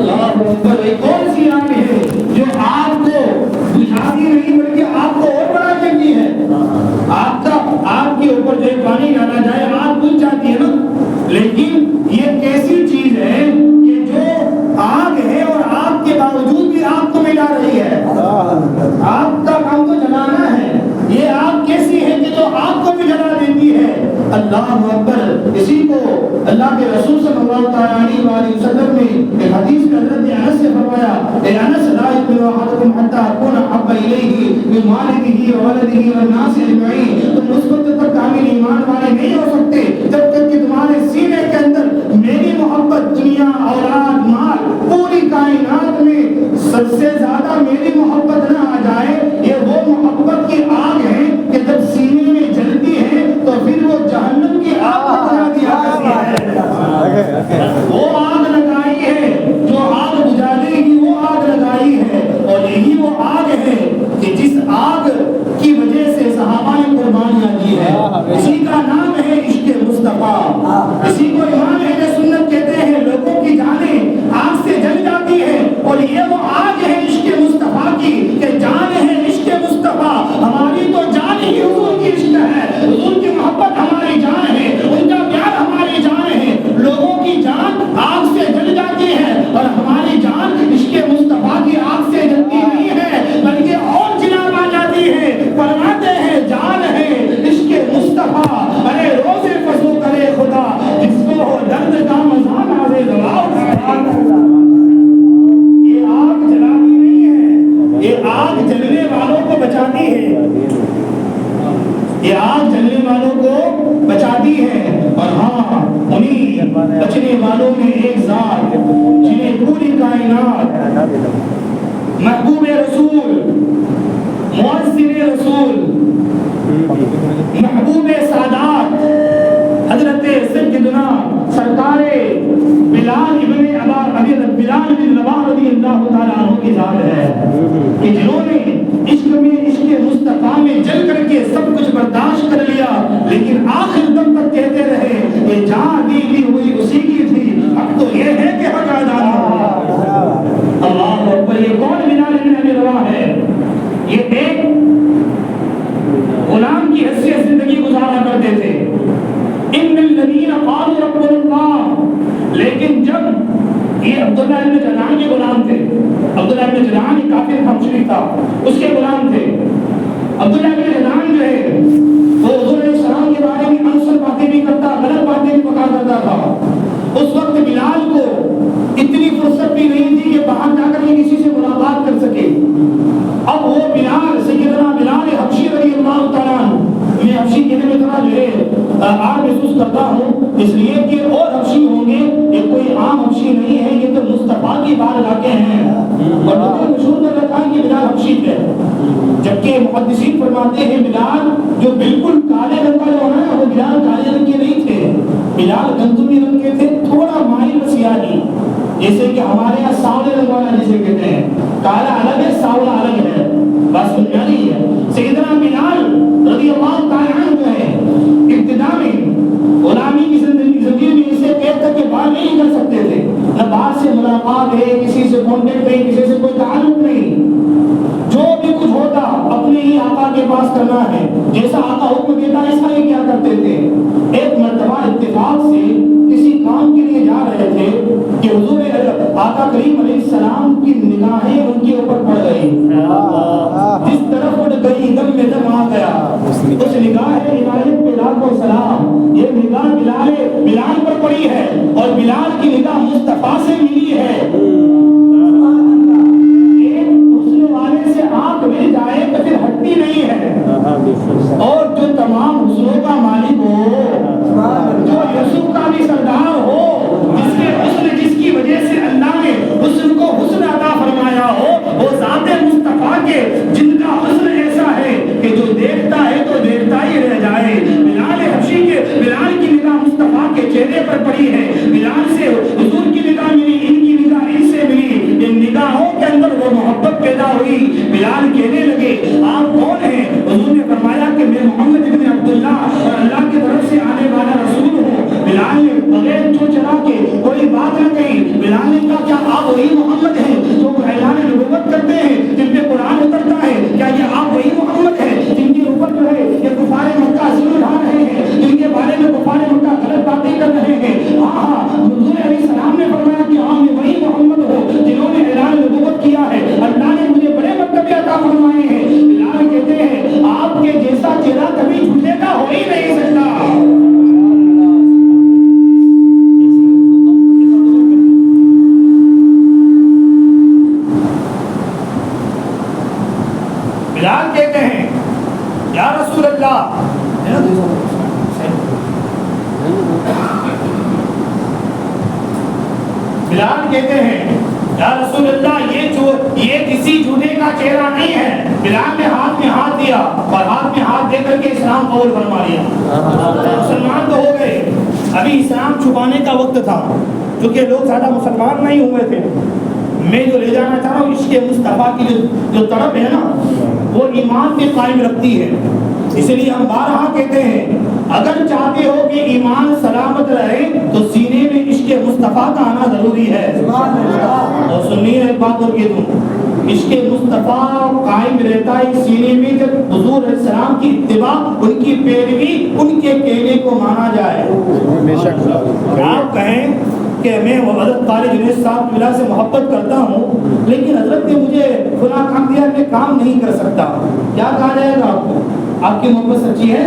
اللہ اکبر. کون سی آگ ہے جو آگ کو بجھاتی نہیں بلکہ آگ کو اور بڑھا دیتی ہے؟ آگ کے اوپر جو پانی ڈالا جائے آگ بجھ جاتی ہے نا. لیکن یہ کیسی چیز ہے کہ جو آگ ہے اور آگ کے باوجود بھی آگ کو ملا رہی ہے. آگ کا کام تو جلانا ہے. یہ آگ کیسی ہے کہ جو آگ کو بھی جلا دیتی ہے. اللہ اکبر. اسی کو اللہ کے رسول صلی اللہ علیہ وآلہ وسلم نے ایک حدیث میں حضرت انس سے فرمایا اے انس لا یؤمن احدکم حتی اکون احب الیہ من مالہ وولدہ والناس اجمعین. تم اس وقت تک کامل ایمان والے نہیں ہو سکتے جب تک کہ تمہارے سینے کے اندر میری محبت دنیا اولاد مال پوری کائنات میں سب سے زیادہ میری محبت نہ آ جائے. یہ وہ محبت کی آگ ہے کہ جب سینے میں جلتی ہے تو پھر وہ جہنم کی آگ بجھا دیا کرتی ہے. وہ آگ لگائی ہے جو آگ بجھانے کی وہ آگ لگائی ہے. اور یہی وہ آگ ہے کہ جس آگ کی وجہ سے صحابہ نے قربانیاں دی ہے. اسی کا نام ہے عشق مصطفیٰ. اسی کو امام اہل سنت کہتے ہیں لوگوں کی جانیں آگ سے جل جاتی ہے. اور یہ وہ آگ ہے عشق مصطفیٰ کی کہ جان ہے عشق مصطفیٰ. ہماری تو جان ہی حضور کی عشق ہے. حضور کی محبت ہماری جان ہے. ان کا پیار ہماری جان ہے. لوگوں کی جان آگ سے جل جاتی ہے اور ہماری جان عشق مصطفیٰ کی آگ سے جلتی نہیں ہے بلکہ اور جلال آ جاتی ہے. فرماتے ہیں جان ہے عشق مصطفیٰ ارے روزے فضو کرے خدا جس کو ہو درد کا مزہ نازے دلاؤ. یہ آگ جلاتی نہیں ہے. یہ آگ جلنے والوں کو بچاتی ہے. یہ آگ جلنے والوں کو بچاتی ہے. اور ہاں انہیں بچنے والوں میں ایک ذات جنہیں پوری کائنات محبوب رسول مؤثر رسول محبوب سادات حضرت سیدنا سرکار بلال بن رباح رضی اللہ تعالیٰ عنہ کی ذات ہے کہ جنہوں نے عشق میں عشق مصطفیٰ میں جل کر کے سب کچھ برداشت کر لیا لیکن آخر دم تک کہتے رہے کہ جان دی ہوئی اسی کی تھی. اب تو یہ ہے کہ حق ادا ہے. اللہ اکبر. یہ کون بلال بن ابی رباح ہے؟ یہ ایک غلام کی حیثیت زندگی گزارا کرتے تھے. ان الذین قالوا ربنا اللہ. لیکن جب یہ عبداللہ ابن جدعان کے غلام تھے. عبداللہ ابن جدعان ایک کافر تھا مشرک تھا اس کے غلام تھے. عبداللہ ابن جدعان جو ہے وہ حضور علیہ السلام کے بارے میں انصر باتیں بھی کرتا غلط باتیں بھی پکا کرتا تھا. اس وقت بلال کو اتنی فرصت بھی نہیں تھی کہ باہر جا کر کے کسی سے ملاقات کر سکے. اب وہ بلال سیدنا بلال حبشی رضی اللہ تعالیٰ عنہ. میں حبشی کہنے میں تھوڑا جو ہے آر محسوس کرتا ہوں اس لیے کہ اور حبشی ہوں گے. یہ کوئی عام حبشی نہیں ہے. یہ تو مصطفیٰ کی بارگاہ کے ہیں اور لوگوں نے مشہور کر رکھا ہے کہ بلال حبشی ہے. جبکہ محدثین فرماتے ہیں بلال جو بالکل کالے رنگ کا جو ہے وہ بلال کالے رنگ کے نہیں تھے. بلال گندمی رنگ کے تھے تھوڑا مائل سیاہی. جیسے کہ ہمارے یہاں ساولے رنگ والا جسے کہتے ہیں کالا الگ ہے ساولا الگ ہے. بس بنیادی ہے. سیدنا بلال رضی اللہ تعالیٰ عنہ جو ہے ابتدا میں غلامی کی زندگی میں اسے قید کر کے باہر نہیں کر سکتے تھے. نہ باہر سے ملاقات ہے کسی سے کانٹیکٹ نہیں کسی سے کوئی تعلق نہیں. جو بھی کچھ ہوتا اپنے ہی آقا کے پاس کرنا ہے. جیسا آقا حکم دیتا ایسا ہی کیا کرتے تھے. ایک مرتبہ اتفاق سے کسی کام کے لیے جا رہے تھے کہ حضور آقا کریم علیہ السلام کی نگاہیں ان کے اوپر پڑ گئی. جس طرف اٹھ گئی دم میں دم آ گیا. اس نگاہ عنایت پہ لاکھوں سلام. یہ نگاہ بلال پر پڑی ہے اور بلال کی نگاہ مصطفیٰ سے ملی ہے. ایک حسن والے سے آنکھ مل جائے تو پھر ہٹتی نہیں ہے. اور جو تمام حسنوں کا مالک ہو جو یوسف کا بھی سردار ہو جس کے حسن جس کی وجہ سے اللہ نے حسن کو حسن عطا فرمایا ہو وہ ذات مصطفیٰ کے جن کا حسن ایسا ہے کہ جو دیکھتا ہے تو دیکھتا ہی رہ جائے. بلال حبشی کے بلال کی نگاہ مصطفیٰ کے چہرے پر پڑی ہے. بلال سے حضور کی بلال کہتے ہیں یا رسول اللہ یہ کسی جھوٹے کا چہرہ نہیں ہے. بلال نے ہاتھ میں ہاتھ دیا اور ہاتھ میں ہاتھ دے کر کے اسلام قبول فرما لیا. مسلمان تو ہو گئے. ابھی اسلام چھپانے کا وقت تھا کیونکہ لوگ زیادہ مسلمان نہیں ہوئے تھے. میں جو لے جانا چاہ رہا ہوں عشق مصطفیٰ کی جو طرف ہے نا وہ ایمان پہ قائم رکھتی ہے. اس لیے ہم بارہا کہتے ہیں اگر چاہتے ہو کہ ایمان سلامت رہے تو سینے میں عشق مصطفیٰ کا آنا ضروری ہے. اور سنیے ایک بات اور کہہ دوں, عشق مصطفیٰ قائم رہتا ہے سینے میں جب حضور علیہ السلام کی اتباع, ان کی پیروی, ان کے کہنے کو مانا جائے. آپ کہیں کہ میں حضرت طارق جنید صاحب کی وجہ سے محبت کرتا ہوں لیکن حضرت نے مجھے فلاں کام دیا میں کام نہیں کر سکتا, کیا کہا جائے گا آپ کو؟ آپ کی محبت سچی ہے؟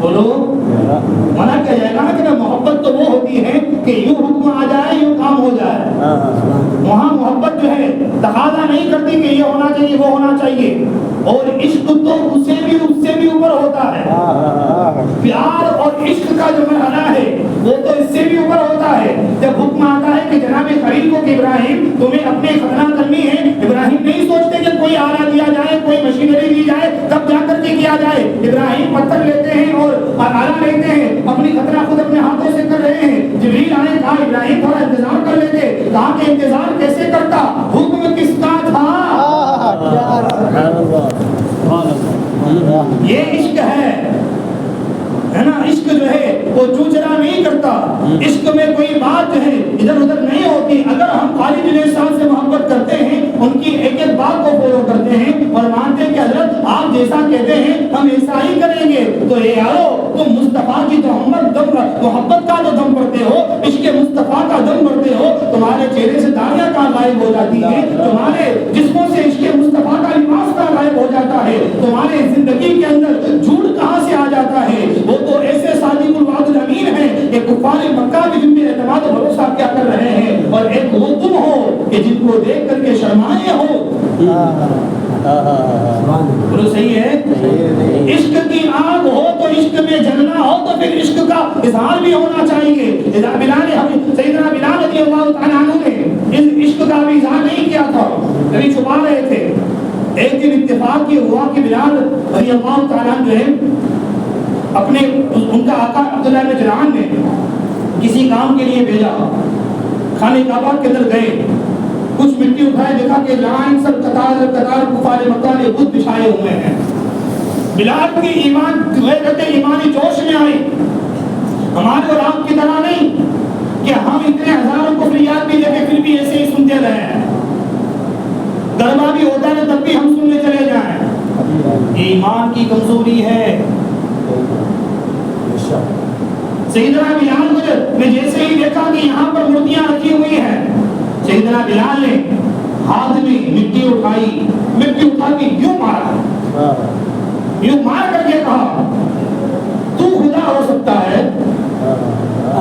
بولو. منع کیا جائے گا نا کہ محبت تو وہ ہوتی ہے کہ یوں حکم آ جائے یوں کام ہو جائے. وہاں محبت جو ہے تقاضا نہیں کرتی کہ یہ ہونا چاہیے وہ ہونا چاہیے. اور عشق تو اس سے بھی اوپر ہوتا ہے. پیار اور عشق کا جو مرحلہ ہے وہ تو اس سے بھی اوپر ہوتا ہے. جب حکم آتا ہے کہ جناب خلیل کو کہ ابراہیم تمہیں اپنے ختنہ کرنی ہے, ابراہیم نہیں سوچتے کہ کوئی آلہ دیا جائے, کوئی مشینری دی جائے تب جا کر کے کیا جائے. ابراہیم پتھر لیتے ہیں اور آلہ لیتے ہیں, اپنی ختنہ خود اپنے ہاتھوں سے کر رہے ہیں. جبریل آئے, کہا ابراہیم تھوڑا انتظار کر لیتے, کہا کہ انتظار کیسے کرتا, حکم کس کا تھا. یہ عشق ہے نا. عشق جو ہے وہ چوچلا نہیں کرتا. عشق میں کوئی بات جو ہے ادھر ادھر نہیں ہوتی. اگر ہم خالد بن سعد سے محبت کرتے ہیں, ان کی ایک ایک بات کو فالو کرتے ہیں اور مانتے ہیں کہ حضرت آپ جیسا کہتے ہیں ہم ایسا ہی کریں گے, تو اے یارو تم مصطفیٰ کی تو محبت کا جو دم پڑتے ہو, عشق مصطفیٰ کا دم پڑتے ہو, تمہارے چہرے سے داڑیاں کہاں غائب ہو جاتی ہیں, تمہارے جسموں سے عشق مصطفیٰ کا لباس کہاں غائب ہو جاتا ہے, تمہارے زندگی کے اندر جھوٹ کہاں سے آ جاتا ہے. وہ تو ایسے صادق الوعد الامین ہیں کہ کفار مکہ بھی جن پہ اعتماد و بھروسہ کیا کر رہے ہیں, اور ایک وہ تم ہو کہ جن کو دیکھ کر کے شرمائے ہو. بولو صحیح ہے. عشق کی آگ ہو تو عشق میں جلنا ہو تو پھر عشق کا اظہار بھی ہونا چاہیے. سیدنا بلال رضی اللہ تعالیٰ عنہ نے اس عشق کا بھی اظہار نہیں کیا تھا, کبھی چھپا رہے تھے. ایک دن اتفاق یہ ہوا کہ بلال رضی اللہ تعالیٰ عنہ جو ہے اپنے ان کا آقا عبداللہ بن جدعان نے کسی کام کے لیے بھیجا. خانہ کعبہ کے اندر گئے, کچھ مٹی اٹھائے, دیکھا کہ لائن سب قطار کفار مکہ نے بت بچھائے ہوئے ہیں. بلال کی ایمان غیرت ایمانی جوش میں آئی. ہمارے اور آپ کی طرح نہیں کہ ہم اتنے ہزاروں کفریات بھی دیکھے پھر بھی ایسے ہی سنتے رہے ہیں. گربا بھی ہوتا ہے تب بھی ہم سننے چلے جائیں. ایمان کی کمزوری ہے. سیدنا بلال کو میں جیسے ہی دیکھا کہ یہاں پر مورتیاں رکھی ہوئی ہیں, سیدنا بلال نے ہاتھ میں مٹی اٹھائی, مٹی اٹھا کے یوں مارا, یوں مار کر کے کہا تو خدا ہو سکتا ہے.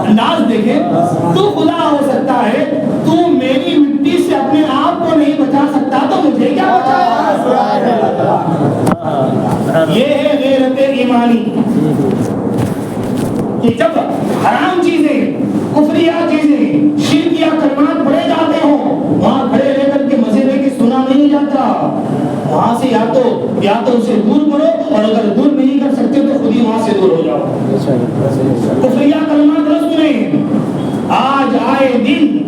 انداز دیکھیں, تو خدا ہو سکتا ہے, تو میری مٹی سے اپنے آپ کو نہیں بچا سکتا تو مجھے کیا بچائے. یہ ہے غیرت ایمانی کہ جب حرام چیزیں, کفریہ چیزیں, شرکیہ کلمات پڑھے جاتے ہوں, وہاں کھڑے رہ کر کے مزے لے کے سنا نہیں جاتا. وہاں سے یا تو اسے دور کرو, اور اگر دور نہیں کر سکتے تو خود ہی وہاں سے دور ہو جاؤ. کفریہ کلمات نہ سنیں. آج آئے دن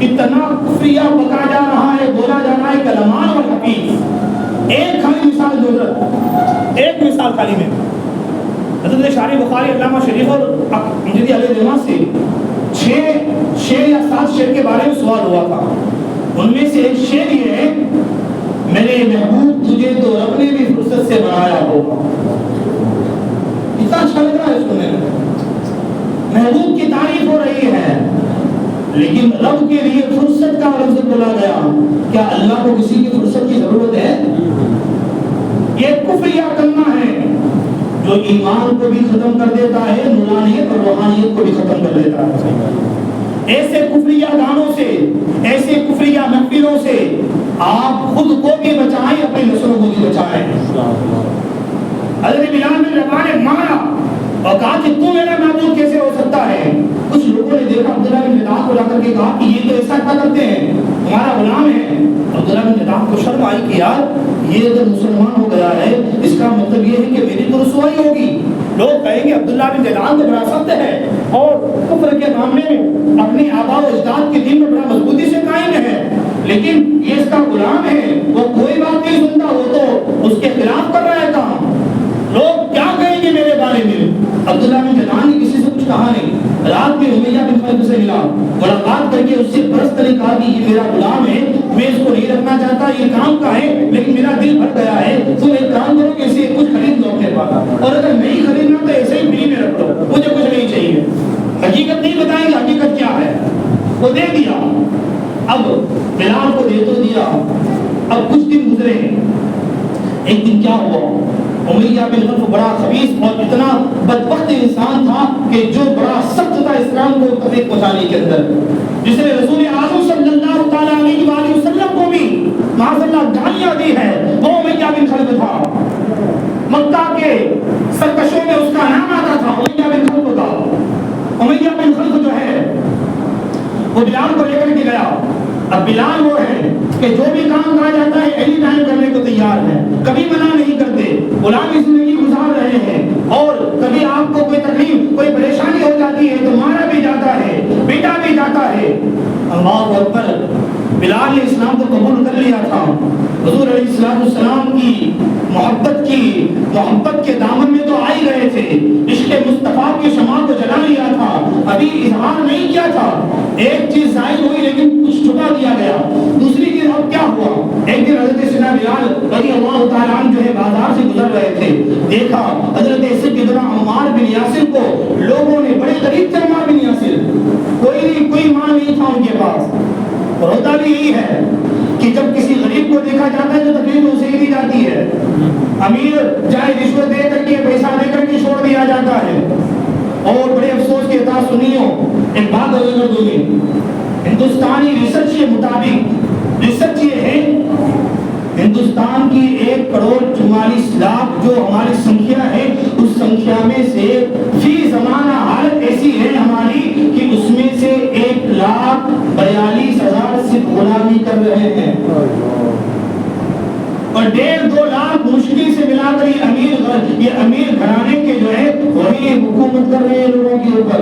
اتنا کفریہ پکا جا رہا ہے, بولا جا رہا ہے کلمان اور حفیظ. ایک خالی مثال ضرورت, ایک مثال خالی میں حضرت شارح بخاری علامہ شریف اور مجدی علیہ رحمہ سے 6 شعر یا 7 شعر کے بارے میں سوال ہوا تھا. ان میں سے ایک شعر یہ ہے, میرے محبوب تجھے تو رب نے بھی فرصت سے بنایا ہوگا. کتنا اچھا لگ رہا ہے سننے میں. محبوب کی تعریف ہو رہی ہے لیکن رب کے لیے فرصت کا لفظ بولا گیا. کیا اللہ کو کسی کی فرصت کی ضرورت ہے؟ یہ کفریہ کلمہ ہے جو ایمان کو بھی ختم کر دیتا ہے, نورانیت اور روحانیت کو بھی ختم کر دیتا ہے. ایسے کفریہ گانوں سے, ایسے کفریہ محفلوں سے آپ خود کو بھی بچائیں, اپنے نسلوں کو بھی بچائیں. حضرت بلال بن رباح نے مارا, اور کہا کہ تو میرا معبود کیسے ہو سکتا ہے؟ کچھ لوگوں نے دیکھا عبداللہ بن جدعان کو جا کر کے کہا کہ یہ تو ایسا کیا کرتے ہیں، ہمارا غلام ہے۔ عبداللہ بن جدعان کو شرم آئی کہ یار یہ اگر مسلمان ہو گیا ہے اس کا مطلب یہ ہے کہ میری تو رسوائی ہوگی، لوگ کہیں گے عبداللہ بن جدعان تو بڑا سخت ہے اور کفر کے معاملے میں اپنی آباء و اجداد کے دین میں بڑا مضبوطی سے قائم ہے، لیکن یہ اس کا غلام ہے، وہ کوئی بات نہیں سنتا، وہ تو اس کے خلاف کر رہا ہے کام، لوگ کیا کہیں گے میرے بارے میں۔ عبداللہ بن جدعان نے کسی سے کچھ کہا نہیں، رات میں امیہ بن خلف سے ملا، ملاقات کر کے اس سے برست نے کہا کہ یہ میرا غلام ہے، میں اس کو نہیں رکھنا چاہتا، یہ کام کا ہے لیکن میرا دل بھر گیا ہے، تو ایک کام کرو کہ اسے کچھ خرید لو اپنے پاس، اور اگر نہیں خریدنا تو ایسے ہی فری میں رکھ لو، مجھے کچھ نہیں چاہیے۔ حقیقت نہیں بتائیں گے حقیقت کیا ہے، وہ دے دیا۔ اب بلال کو دے تو دیا، اب کچھ دن گزرے، ایک دن کیا ہوا، امیہ بن خلف بڑا خبیث اور اتنا بدبخت انسان تھا کہ جو بڑا سخت تھا اسلام کو تکلیف پہنچانے کے اندر، جس نے رسول اعظم صلی اللہ تعالی علیہ وآلہ وسلم کو بھی معاذ اللہ گالیاں دی ہے، وہ امیہ بن خلف تھا۔ مکہ کے سرکشوں میں اس کا نام آتا تھا، امیہ بن خلف کا۔ امیہ بن خلف جو ہے وہ بلال کو لے کر کے گیا۔ اب بلال وہ ہے کہ جو بھی کام کہا جاتا ہے اینی ٹائم کرنے کو تیار ہے، کبھی منع نہیں کرتے، غلامی زندگی گزار رہے ہیں، اور کبھی آپ کو کوئی تکلیف کوئی پریشانی ہو جاتی ہے تو مارا بھی جاتا ہے، پیٹا بھی جاتا ہے۔ اللہ اکبر، بلال نے اسلام کو قبول کر لیا تھا، حضور علیہ السلام کی محبت کے دامن میں تو آ ہی گئے تھے، عشق مصطفیٰ کی شمع کو جلا لیا تھا، ابھی اظہار نہیں کیا تھا، ایک چیز ظاہر ہوئی لیکن کچھ چھپا دیا گیا۔ دوسری چیز اب کیا ہوا، ایک دن حضرت سیدنا بلال رضی اللہ تعالیٰ عنہ جو ہے بازار سے گزر رہے تھے، دیکھا حضرت سیدنا عمار بن یاسر کو لوگوں نے بڑے قریب تھے، عمار بن یاسر کوئی مال نہیں تھا ان کے پاس، اور ہوتا بھی یہی ہے کہ جب کسی غریب کو دیکھا جاتا ہے تو تکلیف اسے ہی دی جاتی ہے، امیر چاہے رشوت دے کر کے پیسہ دے کر کے چھوڑ دیا جاتا ہے، اور بڑے افسوس کے ساتھ سنیو ایک بات اگر دوں، ہندوستانی ریسرچ کے مطابق ریسرچ یہ ہے ہندوستان کی 1,44,00,000 جو ہماری سنکھیا ہے، اس سنکھیا میں سے فی زمانہ حالت ایسی ہے ہماری کہ اس میں سے 1,42,000 صرف غلامی کر رہے ہیں، اور 1.5-2 لاکھ مشکل سے ملا کر یہ امیر گھرانے کے جو ہے وہی حکومت کر رہے ہیں لوگوں کے اوپر۔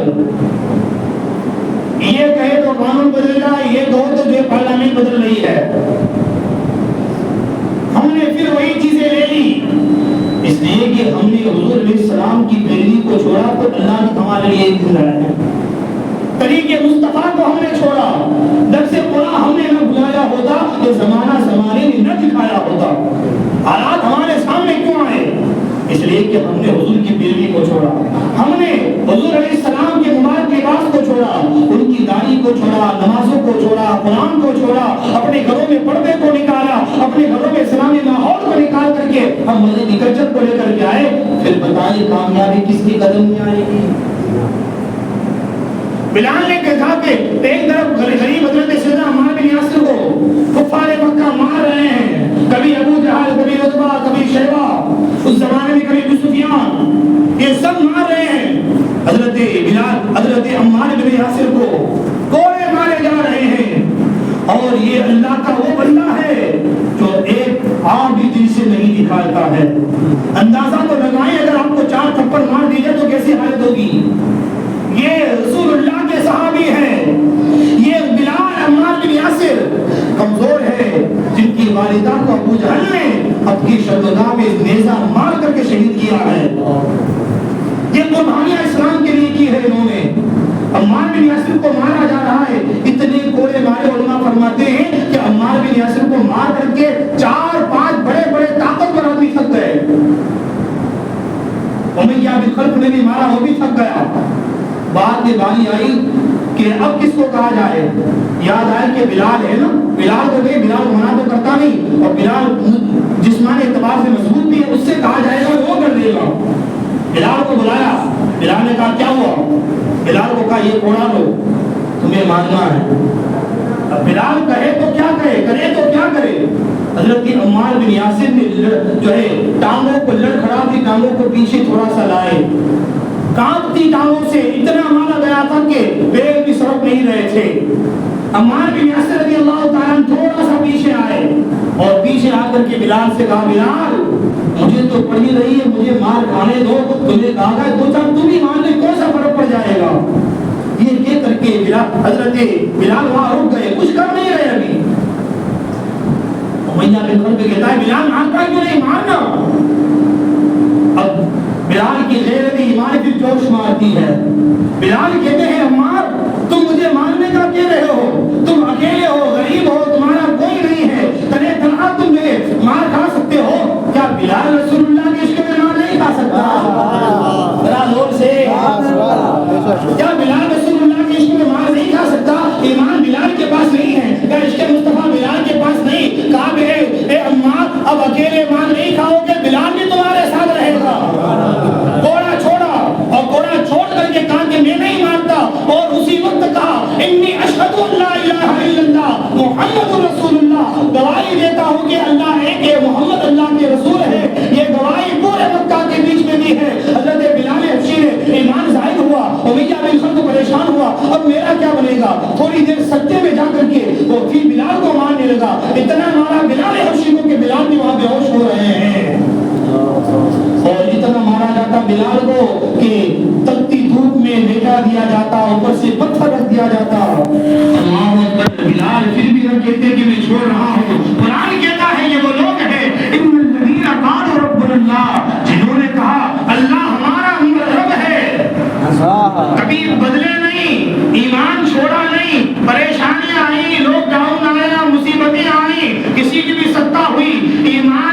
یہ کہے تو قانون بدل رہا ہے، یہ کہو تو جو پارلیمنٹ بدل رہی ہے، ہم نے پھر وہی چیزیں لے لی، اس لیے کہ ہم نے حضور علیہ السلام کی پیروی کو چھوڑا تو اللہ نے ہمارے لیے ایک دن لایا ہے، طریق مصطفیٰ کو ہم نے چھوڑا، درس قرآن ہم نے نہ بلایا ہوتا، یہ زمانے نے نہ دکھایا ہوتا، حالات ہمارے سامنے کیوں آئے؟ اس لیے کہ ہم نے حضور کی پیروی کو چھوڑا، ہم نے حضور علیہ السلام کے مبارک لباس کو چھوڑا، ان کی داڑھی کو چھوڑا، نمازوں کو چھوڑا، قرآن کو چھوڑا، اپنے گھروں میں پردے کو نکالا، اپنے گھروں میں اسلامی ماحول کو نکال کر کے ہم مذہبی کلچر کو لے کر کے آئے۔ پھر بتائیے کامیابی کس کی قدم میں آئے گی؟ بلال نے کہا کہ ایک طرف غریب حضرت سیدنا عمار بن یاسر کو کفار مکہ مار رہے ہیں، کبھی ابو جہل، کبھی عتبہ، کبھی شیبہ، اس زمانے میں کبھی ابو سفیان، یہ سب مار رہے ہیں، حضرت عمار بن یاسر کو کوڑے مارے جا رہے ہیں، اور یہ اللہ کا وہ بندہ ہے جو ایک آنکھ بھی دل سے نہیں دکھاتا ہے۔ اندازہ تو لگائیں اگر آپ کو 4 تھپڑ مار دی جائے تو کیسی حالت ہوگی؟ یہ رسول اللہ کے صحابی ہیں، یہ بلال عمار بن یاسر کمزور ہے، جن کی والدہ کو ابو جہل نے اپنی شرمگاہ میں نیزہ مار کر کے شہید کیا ہے، یہ قربانیاں اسلام کے لیے کی ہے انہوں نے۔ عمار بن یاسر کو مارا جا رہا ہے، اتنے کوڑے مارے، علماء فرماتے ہیں کہ عمار بن یاسر کو مار کر کے 4-5 بڑے بڑے طاقتور آدمی تھک گئے، امیہ بن خلف نے بھی مارا، وہ بھی تھک گیا۔ بعد میں باری آئی کہ اب کس کو کہا جائے، یاد آئے کہ بلال ہے نا، بلال کو گئے، بلال منع تو کرتا نہیں، اور بلال جسمانی اعتبار سے مضبوط بھی ہے، اس سے کہا جائے گا وہ کر دے گا۔ بلال کو بلایا، بلال نے کہا کیا ہوا؟ بلال کو کہا یہ کوڑا لو، تمہیں ماننا ہے۔ اب بلال کہے تو کیا کہے، کرے تو کیا کرے؟ حضرت عمار بن یاسر نے جو ہے ٹانگوں کو لڑکھڑا دی، ٹانگوں کو پیچھے تھوڑا سا لائے، کانپتی ٹانگوں سے اتنا مارا گیا تھا کہ پیر بھی سڑک نہیں رہے تھے۔ عمار بن یاسر رضی اللہ تعالیٰ تھوڑا سا پیچھے آئے اور پیچھے آ کر کے بلال سے کہا بلال مجھے تو پڑ ہی رہی ہے، مجھے مار کھانے دو، تمہیں کہا ہے دو چار تم ہی مان لے، کون سا فرق پڑ جائے گا؟ یہ کہہ کر کے حضرت بلال وہاں رک گئے، کچھ کر نہیں رہے ابھی۔ امیہ بن خلف کہتا ہے بلال مانتا کیوں نہیں، مارنا۔ اب بلال کی غیرت ایمان پھر جوش مارتی ہے۔ بلال کہتے ہیں عمار تم مجھے مارنے کا کہہ رہے ہو، تم اکیلے ہو، غریب ہو، تمہارا کوئی نہیں ہے، تنہا تنہا تم میرے مار کھا سکتے ہو؟ کیا بلال رسول اللہ کے عشق میں مار نہیں کھا سکتا؟ ذرا زور سے، کیا بلال رسول اللہ کے عشق میں مار نہیں کھا سکتا؟ ایمان بلال کے پاس نہیں ہے، کیا عشق مصطفیٰ بلال کے پاس نہیں؟ کہا اے عمار اب اکیلے مار نہیں کھاؤ گے، بلال بھی تمہارے ساتھ رہے گا۔ گھوڑا چھوڑا اور گھوڑا چھوڑ کر کے کہا کہ میں نہیں مارتا، اور اسی وقت کہا انی اشہد ان لا الہ الا اللہ محمد رسول اللہ، گواہی دیتا ہوں کہ اللہ ایک ہے، محمد اللہ کے رسول ہے۔ یہ گواہی پورے مکہ کے بیچ میں بھی ہے۔ حضرت بلال حبشی نے ایمان ظاہر ہوا، امیہ بن خلف پریشان ہوا، اب میرا کیا بنے گا؟ تھوڑی دیر سجدے میں جا کر کے وہ پھر بلال کو مارنے لگا، اتنا مارا بلال حبشی کو کہ بلال بھی وہاں بے ہوش ہو رہے ہیں، اور اتنا مارا جاتا بلال کو کہ تپتی دھوپ میں لیٹا دیا جاتا، اوپر سے پتھر رکھ دیا جاتا۔ اللہ اکبر، بلال پھر بھی رکھ کہتے کہ میں چھوڑ رہا ہوں۔ قرآن کہتا ہے یہ وہ لوگ ہیں ان الذین قالوا ربنا اللہ، جنہوں نے کہا اللہ ہمارا رب ہے، کبھی بدلے نہیں، ایمان چھوڑا نہیں، پریشانیاں آئی، لاک ڈاؤن آیا، مصیبتیں آئی، کسی کی بھی ستا ہوئی، ایمان